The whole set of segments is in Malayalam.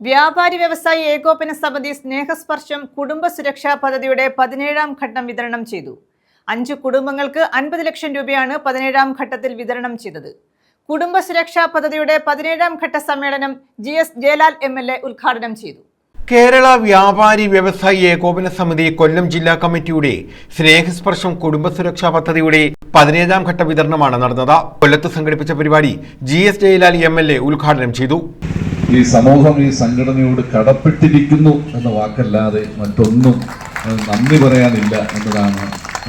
വ്യാപാരി വ്യവസായി ഏകോപന സമിതി സ്നേഹസ്പർശം കുടുംബ സുരക്ഷാ പദ്ധതിയുടെ 17ാം ഘട്ടം വിതരണം ചെയ്തു. 5 കുടുംബങ്ങൾക്ക് 50 ലക്ഷം രൂപയാണ് 17ാം ഘട്ടത്തിൽ വിതരണം ചെയ്തത്. കുടുംബ സുരക്ഷാ പദ്ധതിയുടെ 17ാം ഘട്ട സമ്മേളനം GS ജയലാൽ MLA ഉദ്ഘാടനം ചെയ്തു. കേരള വ്യാപാരി വ്യവസായി ഏകോപന സമിതി കൊല്ലം ജില്ലാ കമ്മിറ്റിയുടെ സ്നേഹസ്പർശം കുടുംബ സുരക്ഷാ പദ്ധതിയുടെ 17ാം ഘട്ട വിതരണമാണ് നടന്നത്. കൊല്ലത്ത് സംഘടിപ്പിച്ച പരിപാടി GS ജയലാൽ MLA ഉദ്ഘാടനം ചെയ്തു. ഈ സമൂഹം ഈ സംഘടനയോട് കടപ്പെട്ടിരിക്കുന്നു എന്ന വാക്കല്ലാതെ മറ്റൊന്നും നന്ദി പറയാനില്ല എന്നതാണ്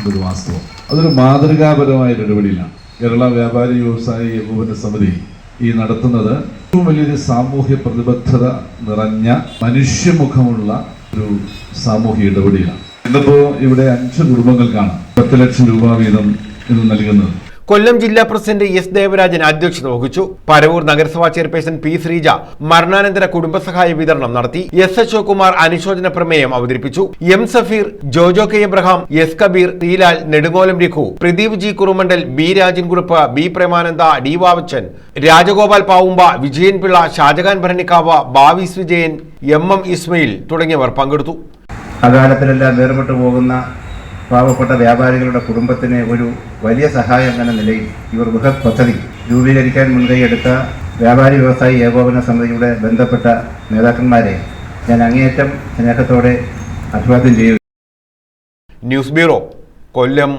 ഒരു വാസ്തവം. അതൊരു മാതൃകാപരമായ പരിപാടിയിലാണ് കേരള വ്യാപാരി വ്യവസായി ഏകോപന സമിതി ഈ നടത്തുന്നത്. ഏറ്റവും വലിയൊരു സാമൂഹ്യ പ്രതിബദ്ധത നിറഞ്ഞ മനുഷ്യമുഖമുള്ള ഒരു സാമൂഹ്യ ഇടപെടലാണ്. ഇന്നിപ്പോ ഇവിടെ 5 കുടുംബങ്ങൾക്കാണ് 10 ലക്ഷം രൂപ വീതം ഇത് നൽകുന്നത്. കൊല്ലം ജില്ലാ പ്രസിഡന്റ് S ദേവരാജൻ അധ്യക്ഷത വഹിച്ചു. പരവൂർ നഗരസഭാ ചെയർപേഴ്സൺ P ശ്രീജ മരണാനന്തര കുടുംബസഹായ വിതരണം നടത്തി. S അശോകുമാർ അനുശോചന പ്രമേയം അവതരിപ്പിച്ചു. M Safeer, Jojo K Abraham, S Kabeer, Theelal, Nedungolam Raghu, Pradeep G Kurumandal, B Rajankurup, B Premananda, D Vavachan, Rajagopal Pavumba, Vijayan Pillai, Shajahan Bharanikkavu, Bavis Vijayan, MM Ismail തുടങ്ങിയവർ പങ്കെടുത്തു. അകാലത്തിലെല്ലാം വേർപെട്ടു പോകുന്ന പാവപ്പെട്ട വ്യാപാരികളുടെ കുടുംബത്തിന് ഒരു വലിയ സഹായം എന്ന നിലയിൽ ഇവർ ബൃഹത് പദ്ധതി രൂപീകരിക്കാൻ മുൻകൈയെടുത്ത വ്യാപാരി വ്യവസായി ഏകോപന സമിതിയുടെ ബന്ധപ്പെട്ട നേതാക്കന്മാരെ ഞാൻ അങ്ങേയറ്റം സ്നേഹത്തോടെ അഭിവാദ്യം ചെയ്യുന്നു. ന്യൂസ് ബ്യൂറോ, കൊല്ലം.